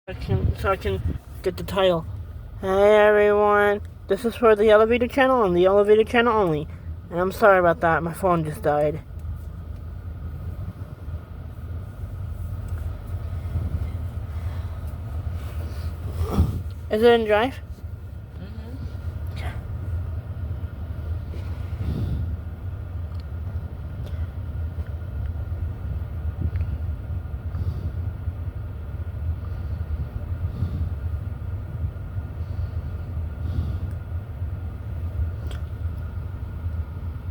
So I can get the title. Hey everyone, this is for the elevator channel and the elevator channel only. And I'm sorry about that, my phone just died. Is it in drive?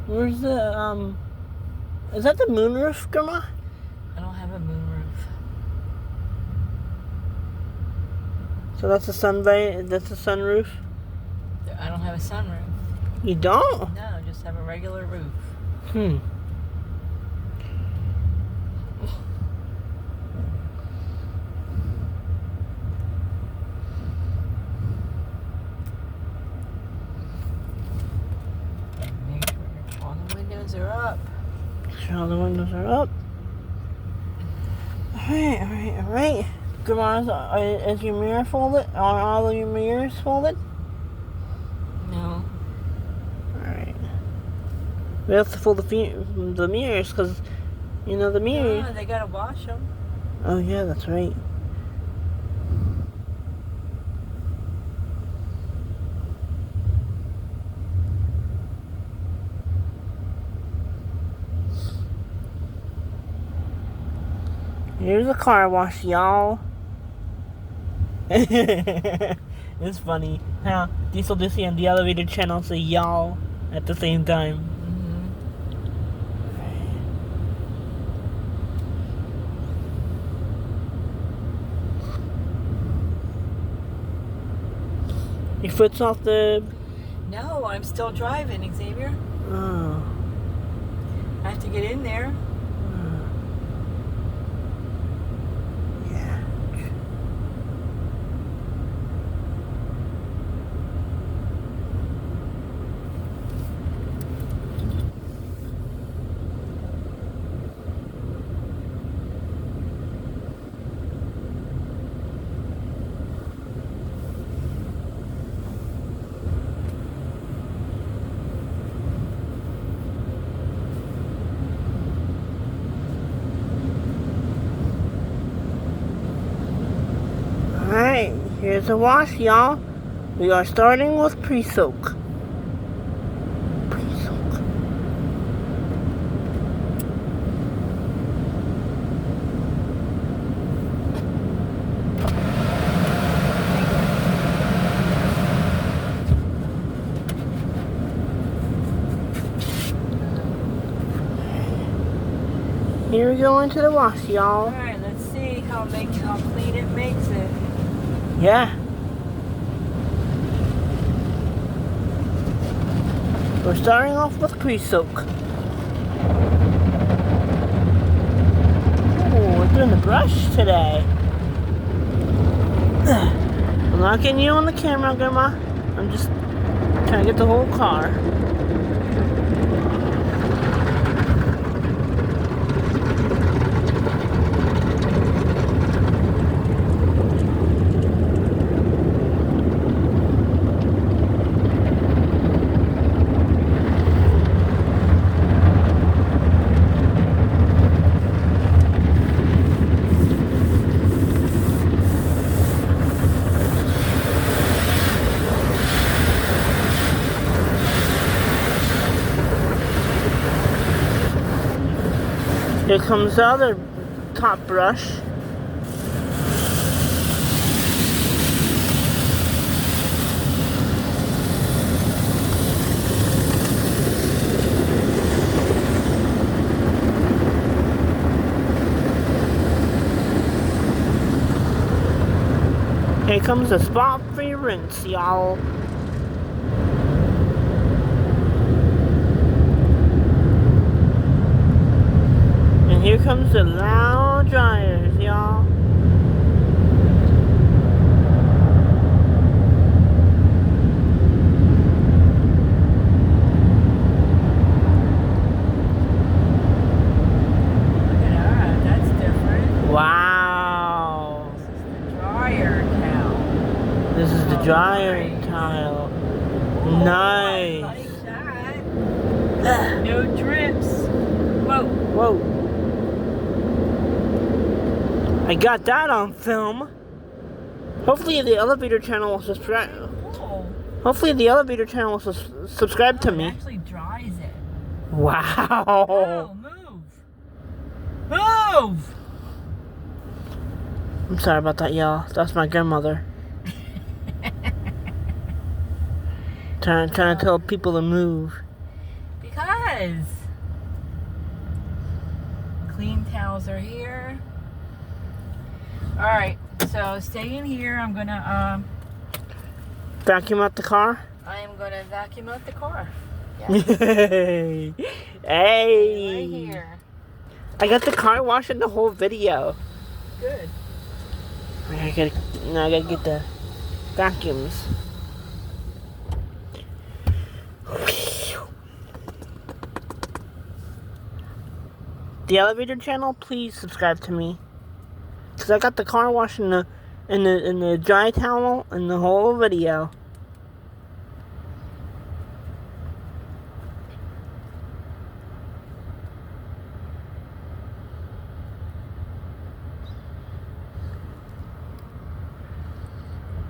Where's the, is that the moonroof, Grandma? I don't have a moonroof. So that's the that's the sunroof? I don't have a sunroof. You don't? No, I just have a regular roof. Make sure all the windows are up. Sure all the windows are up. Alright. Grandma, is your mirror folded? Are all of your mirrors folded? No. Alright. We have to fold the mirrors because, you know, the mirror. No, they gotta wash them. Oh, yeah, that's right. Here's a car wash, y'all. It's funny how Diesel Dissy and the elevator channel say y'all at the same time. Your foot's off the... No, I'm still driving, Xavier. Oh. I have to get in there. Yeah. Alright, here's the wash, y'all. We are starting with pre-soak. Pre-soak. Here we go into the wash, y'all. Alright, let's see how clean it makes it. Yeah. We're starting off with pre-soak. Oh, we're doing the brush today. I'm not getting you on the camera, Grandma. I'm just trying to get the whole car. Here comes the other top brush. Here comes the spot-free rinse, y'all. And here comes the loud dryers, y'all. Look at that, that's different. Wow. This is the dryer. Dryer tile. Nice. I like that. No drips. Whoa. Whoa. I got that on film. Hopefully the elevator channel will subscribe. Cool. Hopefully the elevator channel will subscribe to It me. actually dries it. Wow. Oh, move. Move! I'm sorry about that, y'all. That's my grandmother. Trying to tell people to move. Because clean towels are here. Alright, so stay in here. I'm gonna Vacuum out the car? I am gonna vacuum out the car. Yeah. Hey. Hey. Right here. I got the car wash in the whole video. Good. I gotta get the vacuums. The elevator channel, please subscribe to me. Cause I got the car wash in the dry towel in the whole video.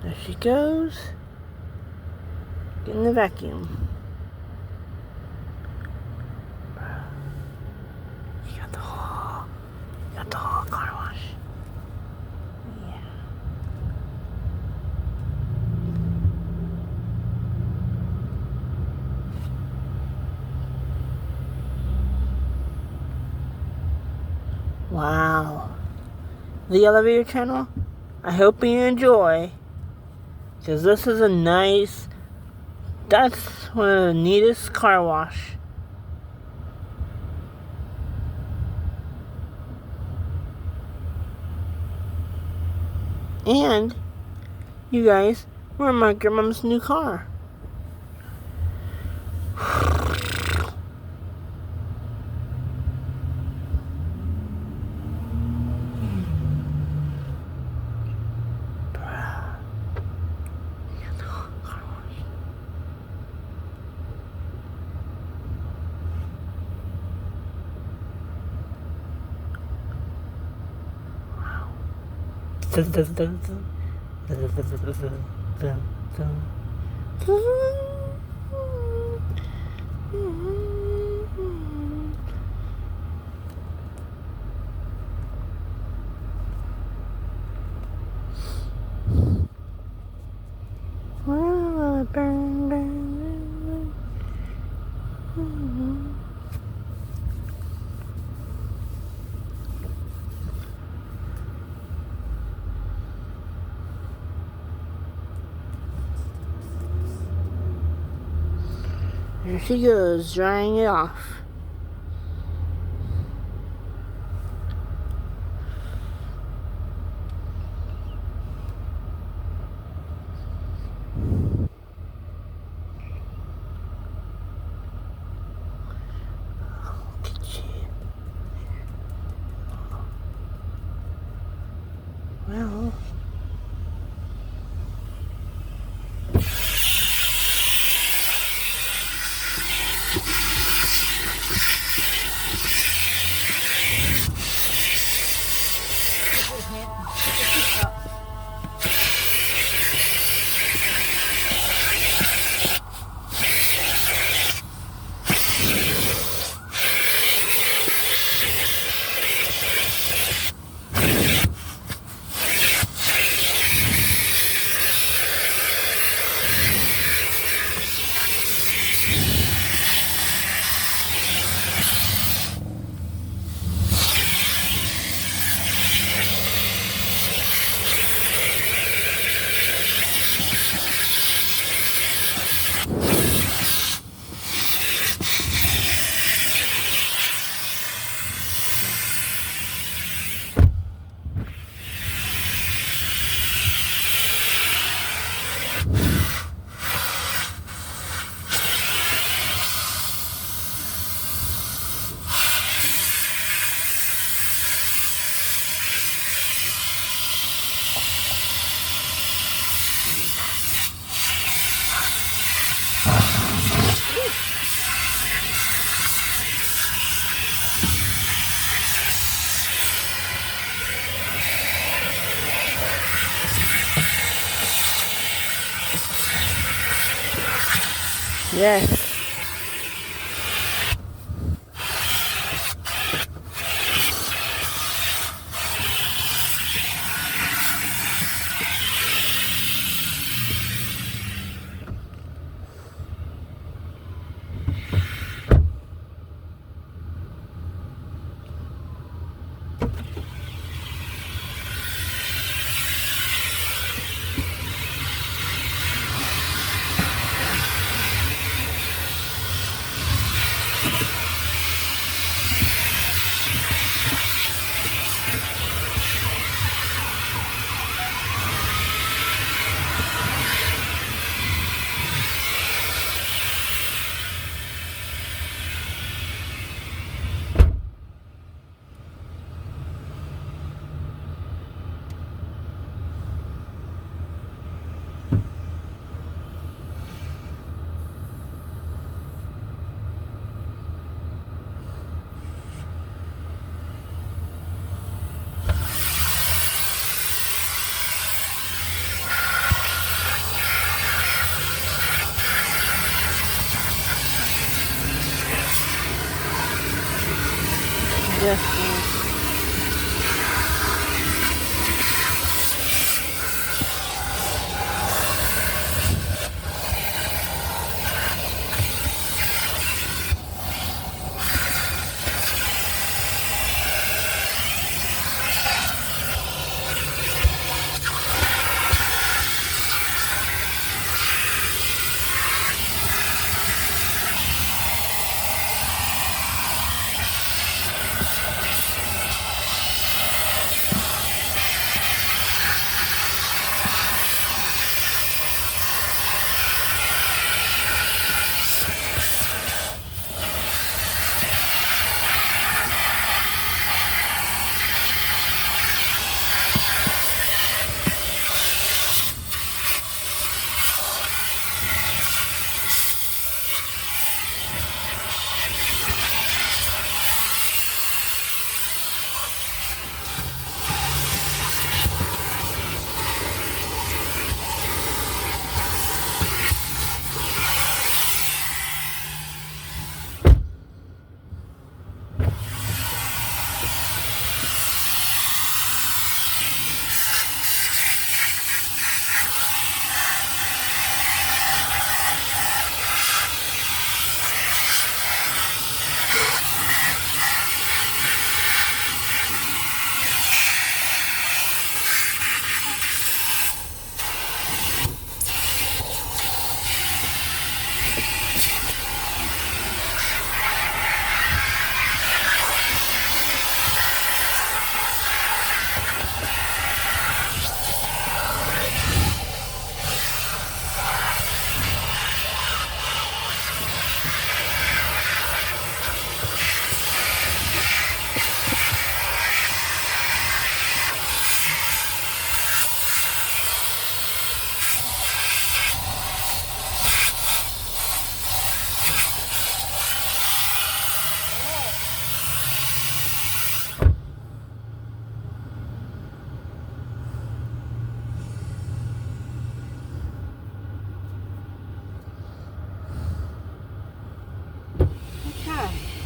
There she goes. Getting the vacuum. You got the whole car wash. Yeah. Wow. The elevator channel, I hope you enjoy. Because this is a nice, that's one of the neatest car wash. And, you guys, we're in my grandma's new car. Here she goes, drying it off. Well, Yes. Yes.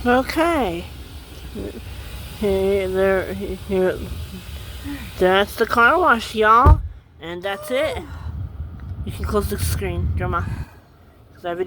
Okay. Here, that's the car wash, y'all. And that's it. You can close the screen, Drama.